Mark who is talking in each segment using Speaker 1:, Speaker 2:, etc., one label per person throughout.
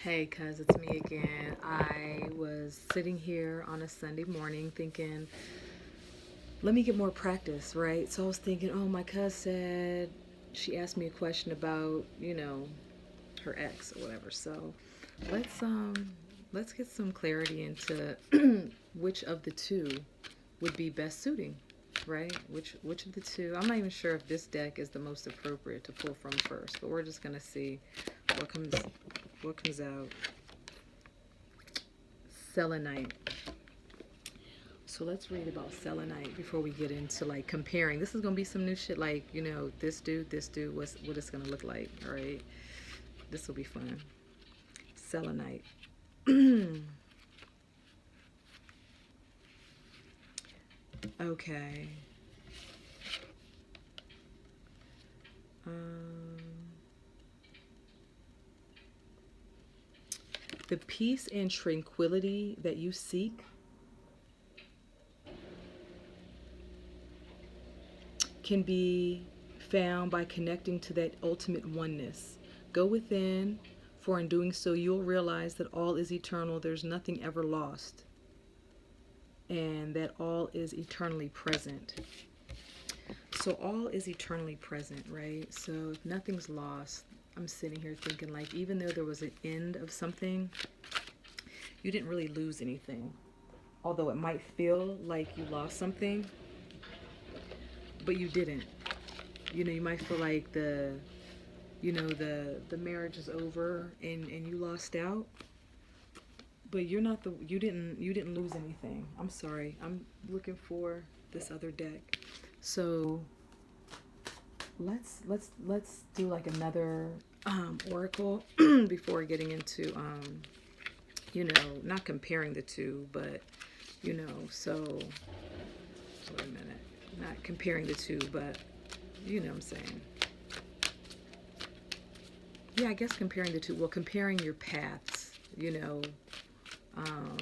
Speaker 1: Hey, cuz it's me again. I was sitting here on a Sunday morning thinking, let me get more practice, right? So I was thinking, oh, my cuz said she asked me a question about, her ex or whatever. So let's um let's get some clarity into which of the two would be best suiting, right? Which of the two? I'm not even sure if this deck is the most appropriate to pull from first, but we're just gonna see what comes what comes out. Selenite. So let's read about selenite before we get into like comparing. This is gonna be some new shit. Like this dude, what it's gonna look like. All right, this will be fun. Selenite. Okay. Um, the peace and tranquility that you seek can be found by connecting to that ultimate oneness. Go within, for in doing so, you'll realize that all is eternal. There's nothing ever lost, and that all is eternally present. So, all is eternally present, right? So, if nothing's lost, I'm sitting here thinking, like, even though there was an end of something, you didn't really lose anything. Although it might feel like you lost something, but you didn't. You might feel like the marriage is over and you lost out, but you didn't lose anything. I'm sorry, I'm looking for this other deck. So let's do like another oracle before getting into not comparing the two, but so wait a minute, not comparing the two, but you know what I'm saying. Yeah, I guess comparing the two. Well, comparing your paths, um,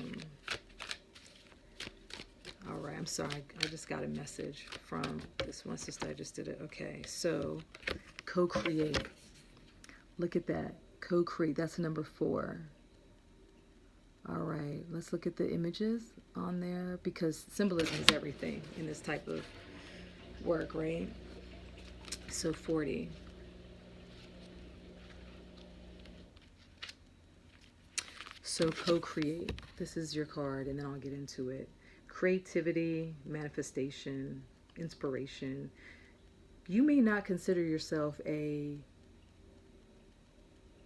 Speaker 1: all right, I'm sorry. I just got a message from this one sister. I just did it. Okay, so co-create. Look at that. Co-create. That's number 4. All right, let's look at the images on there because symbolism is everything in this type of work, right? So 40. So co-create. This is your card, and then I'll get into it. Creativity, manifestation, inspiration. You may not consider yourself a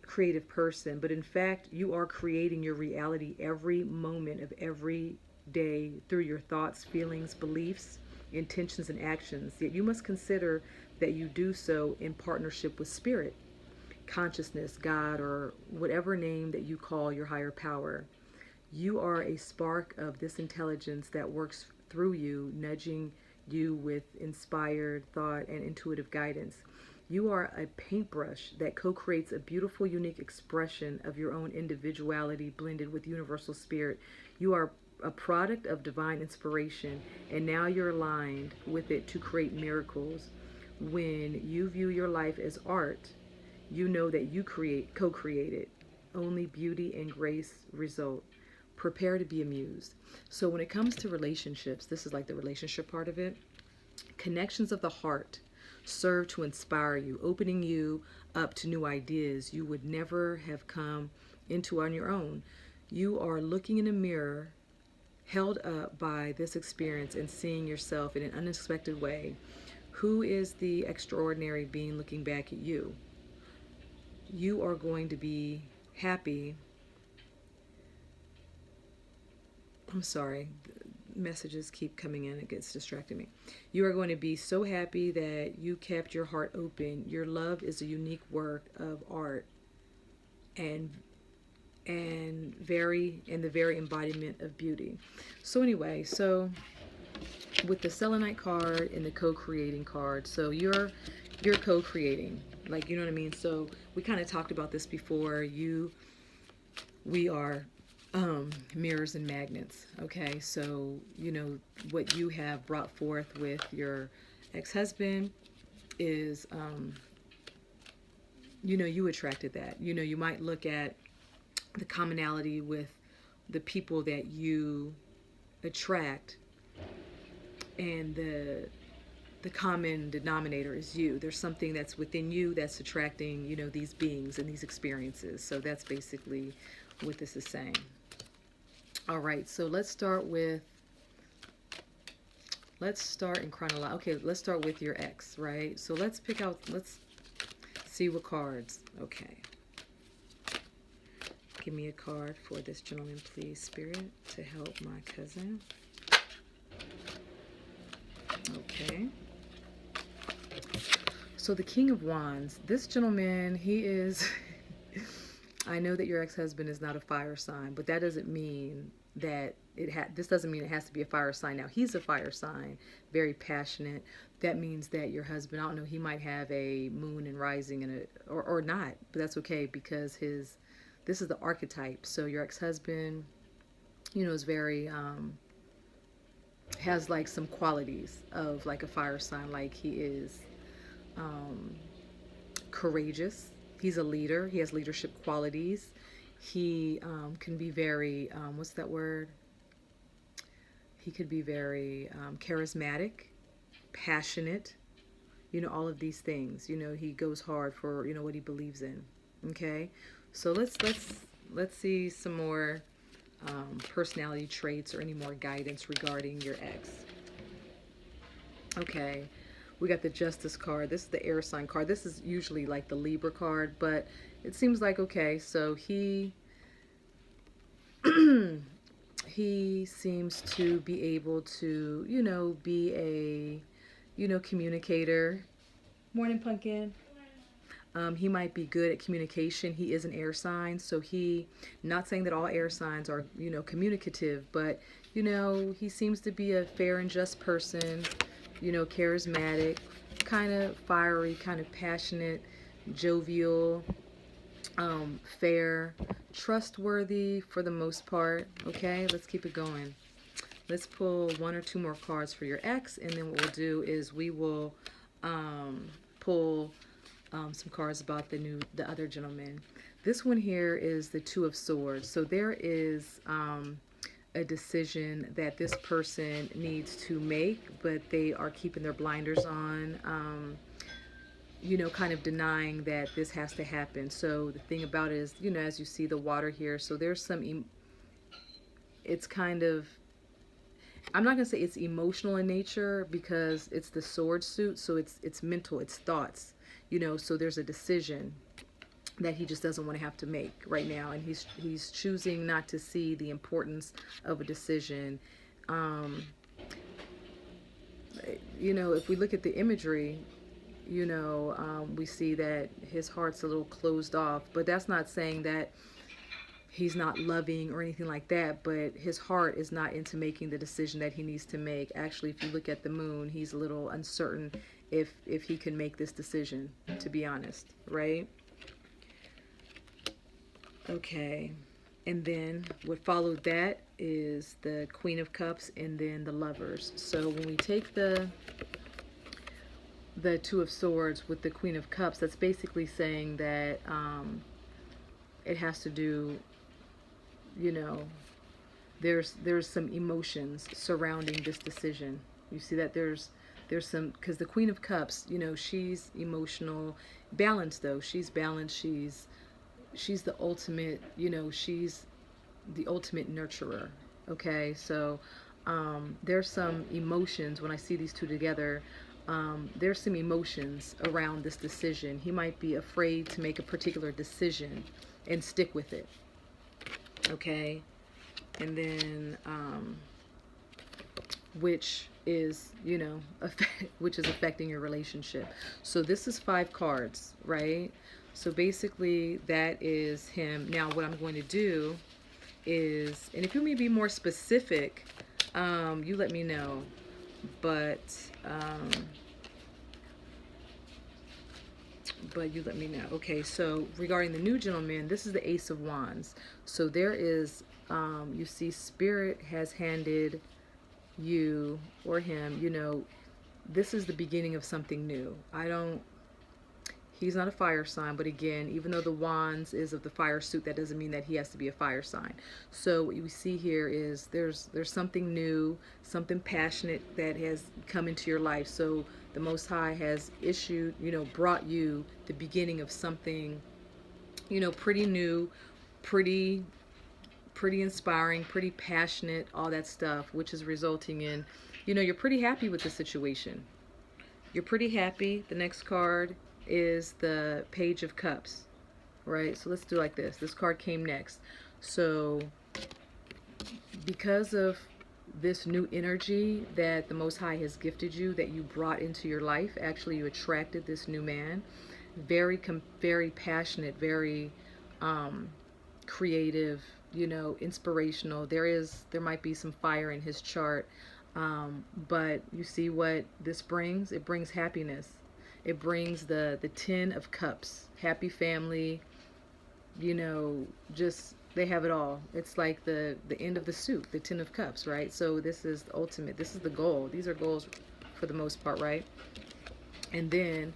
Speaker 1: creative person, but in fact, you are creating your reality every moment of every day through your thoughts, feelings, beliefs, intentions, and actions. Yet you must consider that you do so in partnership with spirit, consciousness, God, or whatever name that you call your higher power. You are a spark of this intelligence that works through you, nudging you with inspired thought and intuitive guidance. You are a paintbrush that co creates a beautiful, unique expression of your own individuality blended with universal spirit. You are a product of divine inspiration, and now you're aligned with it to create miracles. When you view your life as art, you know that you co created. Only beauty and grace result. Prepare to be amused. So, when it comes to relationships, this is like the relationship part of it. Connections of the heart serve to inspire you, opening you up to new ideas you would never have come into on your own. You are looking in a mirror, held up by this experience and seeing yourself in an unexpected way. Who is the extraordinary being looking back at you? You are going to be happy. I'm sorry, messages keep coming in. It gets distracting me. You are going to be so happy that you kept your heart open. Your love is a unique work of art and the very embodiment of beauty. So anyway, so with the selenite card and the co-creating card, so you're co-creating, like, you know what I mean. So we kind of talked about this before. We are mirrors and magnets. Okay, so what you have brought forth with your ex-husband is, you attracted that. You might look at the commonality with the people that you attract, and the common denominator is you. There's something that's within you that's attracting, these beings and these experiences. So that's basically what this is saying. All right, so let's start in chronology. Okay, let's start with your ex, right? So let's see what cards. Okay. Give me a card for this gentleman, please, Spirit, to help my cousin. Okay. So the King of Wands, this gentleman, he is, I know that your ex-husband is not a fire sign, but that doesn't mean that this doesn't mean it has to be a fire sign. Now, he's a fire sign, very passionate. That means that your husband, I don't know, he might have a moon and rising or not, but that's okay, because this is the archetype. So your ex-husband, is very, has like some qualities of like a fire sign. Like he is courageous. He's a leader. He has leadership qualities. He can be very, what's that word? He could be very charismatic, passionate, all of these things. He goes hard for, what he believes in. Okay? So let's see some more personality traits or any more guidance regarding your ex. Okay. We got the Justice card. This is the air sign card. This is usually like the Libra card, but it seems like, okay, so he seems to be able to, be a, communicator. Morning, Pumpkin. He might be good at communication. He is an air sign, so not saying that all air signs are, communicative, but, he seems to be a fair and just person, charismatic, kind of fiery, kind of passionate, jovial, fair, trustworthy for the most part. Okay, let's keep it going. Let's pull one or two more cards for your ex, and then what we'll do is we will pull some cards about the other gentleman. This one here is the Two of Swords. So there is a decision that this person needs to make, but they are keeping their blinders on, kind of denying that this has to happen. So the thing about it is, as you see the water here, so there's some, it's kind of, I'm not going to say it's emotional in nature because it's the sword suit, so it's mental, it's thoughts, so there's a decision that he just doesn't want to have to make right now, and he's choosing not to see the importance of a decision. If we look at the imagery, we see that his heart's a little closed off, but that's not saying that he's not loving or anything like that, but his heart is not into making the decision that he needs to make. Actually, if you look at the moon, he's a little uncertain if he can make this decision, to be honest, right? Okay, and then what followed that is the Queen of Cups and then the Lovers. So when we take the Two of Swords with the Queen of Cups, that's basically saying that it has to do, there's some emotions surrounding this decision. You see that there's some, because the Queen of Cups, she's emotional, balanced though. She's balanced. She's the ultimate, she's the ultimate nurturer. Okay, so there's some emotions when I see these two together. There's some emotions around this decision. He might be afraid to make a particular decision and stick with it. Okay, and then which is, which is affecting your relationship. So this is 5 cards, right? So basically that is him. Now what I'm going to do is, and if you may be more specific, you let me know, but you let me know. Okay, so regarding the new gentleman, this is the Ace of Wands. So there is, you see Spirit has handed you or him, this is the beginning of something new. He's not a fire sign, but again, even though the wands is of the fire suit, that doesn't mean that he has to be a fire sign. So what we see here is there's something new, something passionate that has come into your life. So the Most High has issued, brought you the beginning of something, pretty new, pretty pretty inspiring, pretty passionate, all that stuff, which is resulting in, you're pretty happy with the situation. You're pretty happy. The next card is the Page of Cups, right? So let's do like this. This card came next. So because of this new energy that the Most High has gifted you, that you brought into your life, actually you attracted this new man, very passionate, very creative, inspirational. There might be some fire in his chart, but you see what this brings? It brings happiness. It brings the Ten of Cups, happy family, just they have it all. It's like the end of the suit, the Ten of Cups, right? So this is the ultimate. This is the goal. These are goals for the most part, right? And then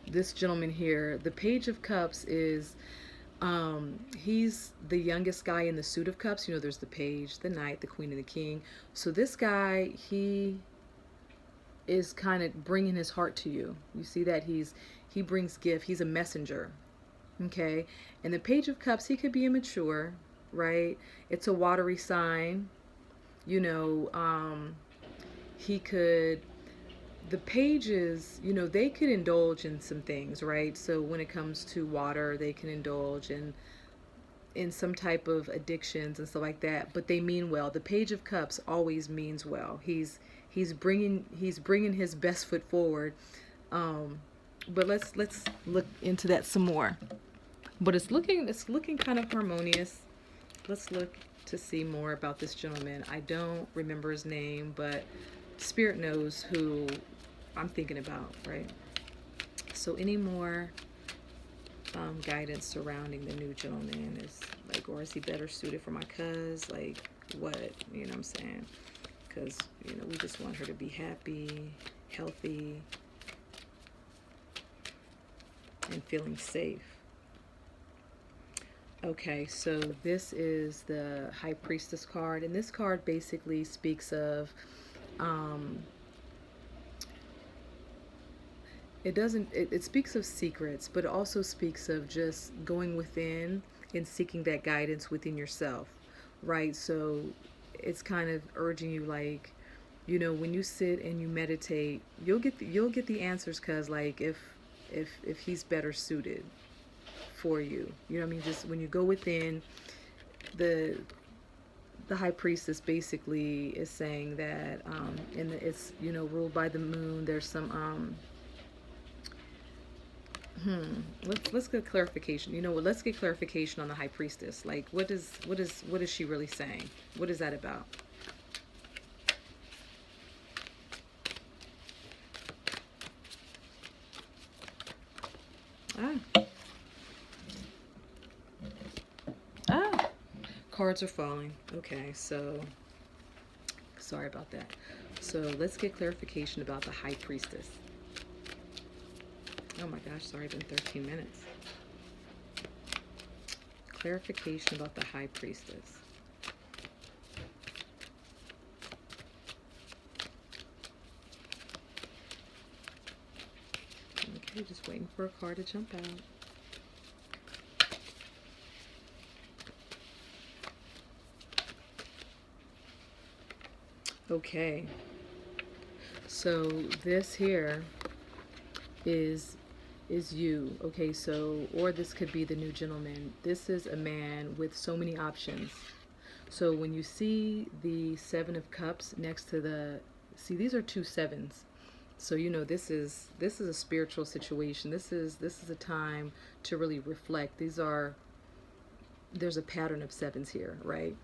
Speaker 1: this gentleman here, the Page of Cups is he's the youngest guy in the suit of cups. There's the page, the knight, the queen, and the king. So this guy, he is kind of bringing his heart to you. You see that he brings gift. He's a messenger. Okay. And the Page of Cups, he could be immature, right? It's a watery sign. He could, the pages, they could indulge in some things, right? So when it comes to water, they can indulge in some type of addictions and stuff like that, but they mean well. The Page of Cups always means well. He's bringing his best foot forward. But let's look into that some more. But it's looking kind of harmonious. Let's look to see more about this gentleman. I don't remember his name, but Spirit knows who I'm thinking about, right? So any more guidance surrounding the new gentleman? Is like, or is he better suited for my cuz? Like, what? You know what I'm saying? Because, we just want her to be happy, healthy, and feeling safe. Okay, so this is the High Priestess card, and this card basically speaks of it speaks of secrets, but it also speaks of just going within and seeking that guidance within yourself, right? So it's kind of urging you, like, when you sit and you meditate, you'll get the answers, cuz like if he's better suited for you. You know what I mean? Just when you go within, the High Priestess basically is saying that it's ruled by the moon. There's some let's get clarification. Let's get clarification on the High Priestess. Like, what is she really saying? What is that about? Cards are falling. Okay, so sorry about that. So let's get clarification about the High Priestess. Oh my gosh, sorry, it's been 13 minutes. Clarification about the High Priestess. Okay, just waiting for a card to jump out. Okay, so this here is you. Okay, so, or this could be the new gentleman. This is a man with so many options. So when you see the Seven of Cups next to these are two sevens. So this is a spiritual situation. This is a time to really reflect. There's a pattern of sevens here, right?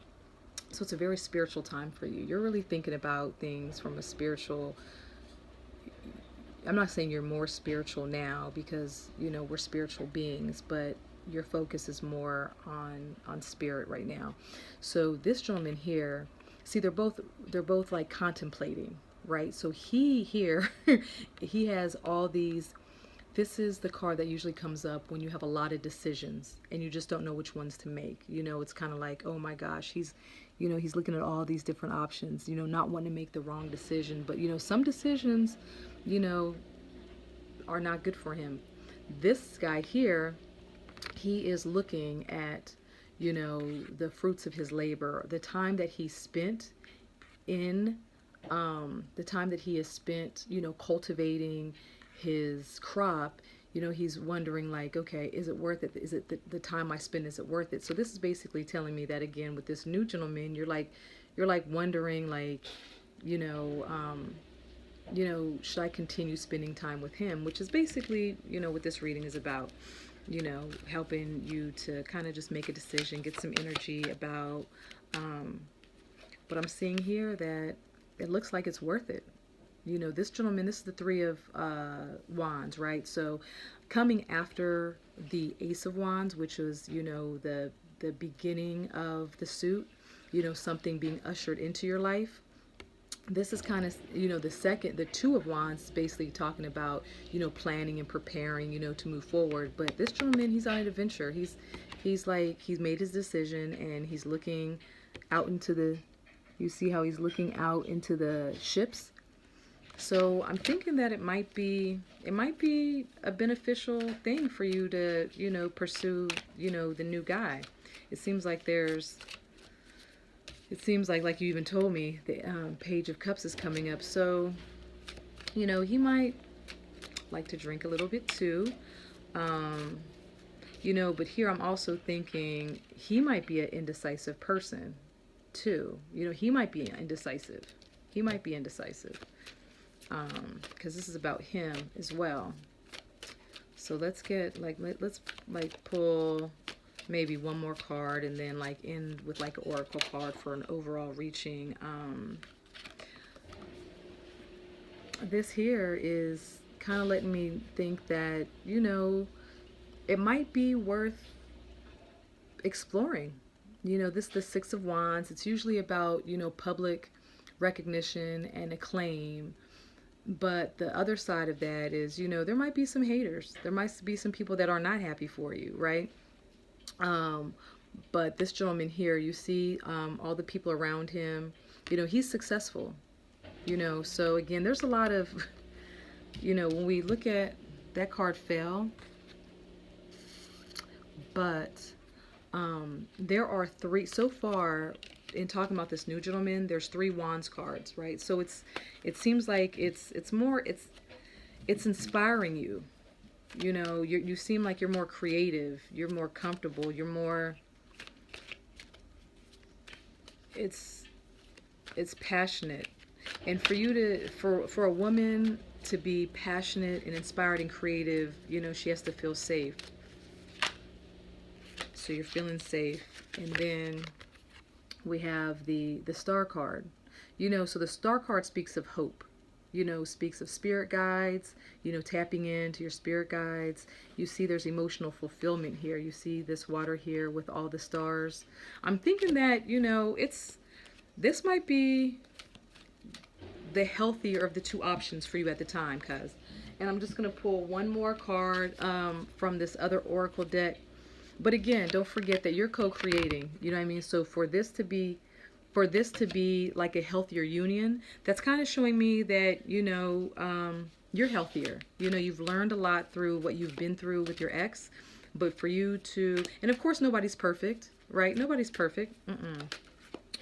Speaker 1: So it's a very spiritual time for you. You're really thinking about things from a spiritual. I'm not saying you're more spiritual now, because we're spiritual beings, but your focus is more on spirit right now. So this gentleman here, see, they're both like contemplating, right? So he here he has all these this is the card that usually comes up when you have a lot of decisions and you just don't know which ones to make. It's kind of like, oh my gosh, he's looking at all these different options, not wanting to make the wrong decision. But, some decisions, you know, are not good for him. This guy here, he is looking at, the fruits of his labor, the time that he spent in, the time that he has spent, cultivating his crop. He's wondering like, okay, is it worth it? Is it the time I spend, is it worth it? So this is basically telling me that, again, with this new gentleman, you're like wondering like, you know, should I continue spending time with him? Which is basically, what this reading is about, helping you to kind of just make a decision, get some energy about, but I'm seeing here that it looks like it's worth it. This gentleman, this is the Three of Wands, right? So coming after the Ace of Wands, which was, the beginning of the suit, something being ushered into your life. This is kind of, the Two of Wands is basically talking about, planning and preparing, to move forward. But this gentleman, he's on an adventure. He's made his decision and he's looking out into you see how he's looking out into the ships. So I'm thinking that it might be a beneficial thing for you to, pursue, the new guy. It seems like like you even told me, the Page of Cups is coming up. So, he might like to drink a little bit too. But here I'm also thinking he might be an indecisive person too. He might be indecisive. Because this is about him as well. So let's pull maybe one more card and then end with an oracle card for an overall reaching. This here is kind of letting me think that, it might be worth exploring. This is the Six of Wands. It's usually about, public recognition and acclaim. But the other side of that is, there might be some haters. There might be some people that are not happy for you, right? But this gentleman here, you see all the people around him, he's successful, so again, there's a lot of, when we look at that card fell, but there are three, so far in talking about this new gentleman, there's 3 Wands cards, right? So it seems like it's inspiring you. You seem like you're more creative, you're more comfortable, you're more, it's passionate. And for you to, for a woman to be passionate and inspired and creative, she has to feel safe. So you're feeling safe. And then we have the Star card. So the Star card speaks of hope. Speaks of spirit guides, tapping into your spirit guides. You see there's emotional fulfillment here. You see this water here with all the stars. I'm thinking that, this might be the healthier of the 2 options for you at the time, and I'm just going to pull one more card from this other oracle deck. But again, don't forget that you're co-creating, So for this to be like a healthier union, that's kind of showing me that, you're healthier. You've learned a lot through what you've been through with your ex, but for you to, and of course nobody's perfect, right? Nobody's perfect.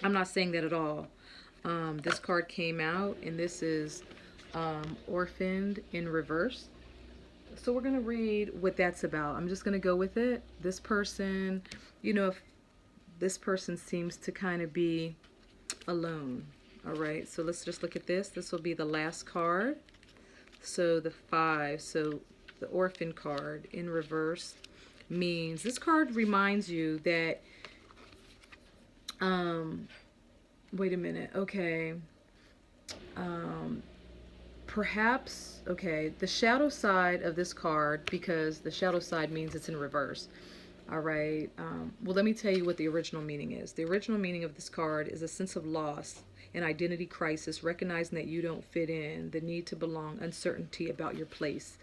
Speaker 1: I'm not saying that at all. This card came out, and this is Orphaned in reverse. So we're going to read what that's about. I'm just going to go with it. This person, if this person seems to kind of be alone. All right, so let's just look at this. This will be the last card. So the 5, so the Orphan card in reverse means, this card reminds you that, wait a minute, okay, perhaps, okay, the shadow side of this card, because the shadow side means it's in reverse. All right. Well, let me tell you what the original meaning is. The original meaning of this card is a sense of loss, an identity crisis, recognizing that you don't fit in, the need to belong, uncertainty about your place.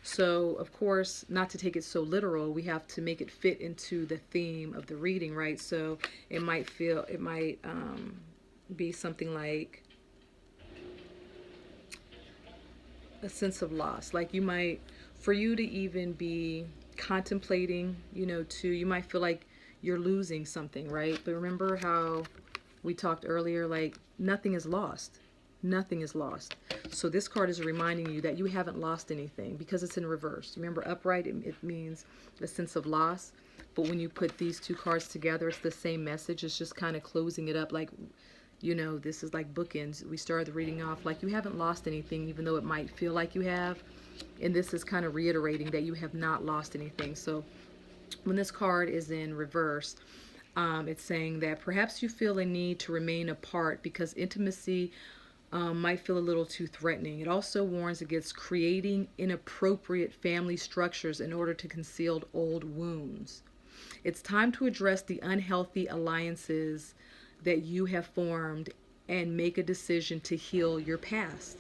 Speaker 1: So, of course, not to take it so literal, we have to make it fit into the theme of the reading, right? So it might be something like a sense of loss. Like you might, for you to even be contemplating, you might feel like you're losing something, right? But remember how we talked earlier, like nothing is lost. Nothing is lost. So this card is reminding you that you haven't lost anything because it's in reverse. Remember, upright, it means a sense of loss. But when you put these two cards together, it's the same message. It's just kind of closing it up like, this is like bookends. We started the reading off like you haven't lost anything, even though it might feel like you have. And this is kind of reiterating that you have not lost anything. So when this card is in reverse, it's saying that perhaps you feel a need to remain apart because intimacy might feel a little too threatening. It also warns against creating inappropriate family structures in order to conceal old wounds. It's time to address the unhealthy alliances that you have formed and make a decision to heal your past.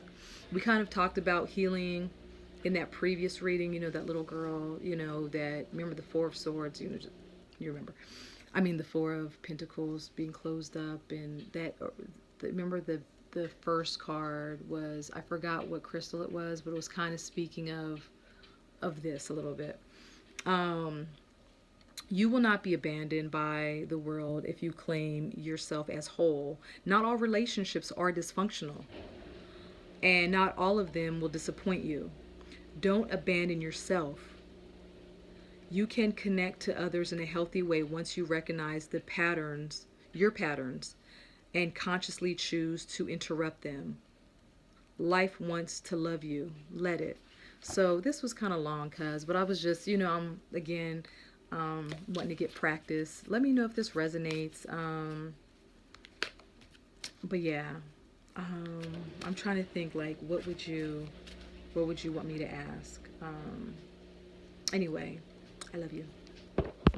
Speaker 1: We kind of talked about healing in that previous reading, that little girl, that, remember the Four of Swords, you remember. I mean, the Four of Pentacles being closed up, and that, remember the first card was, I forgot what crystal it was, but it was kind of speaking of this a little bit. You will not be abandoned by the world if you claim yourself as whole. Not all relationships are dysfunctional, and not all of them will disappoint you. Don't abandon yourself. You can connect to others in a healthy way once you recognize your patterns, and consciously choose to interrupt them. Life wants to love you. Let it. So this was kind of long, but I was just, I'm again wanting to get practice. Let me know if this resonates. But yeah, I'm trying to think like, what would you want me to ask? Anyway, I love you.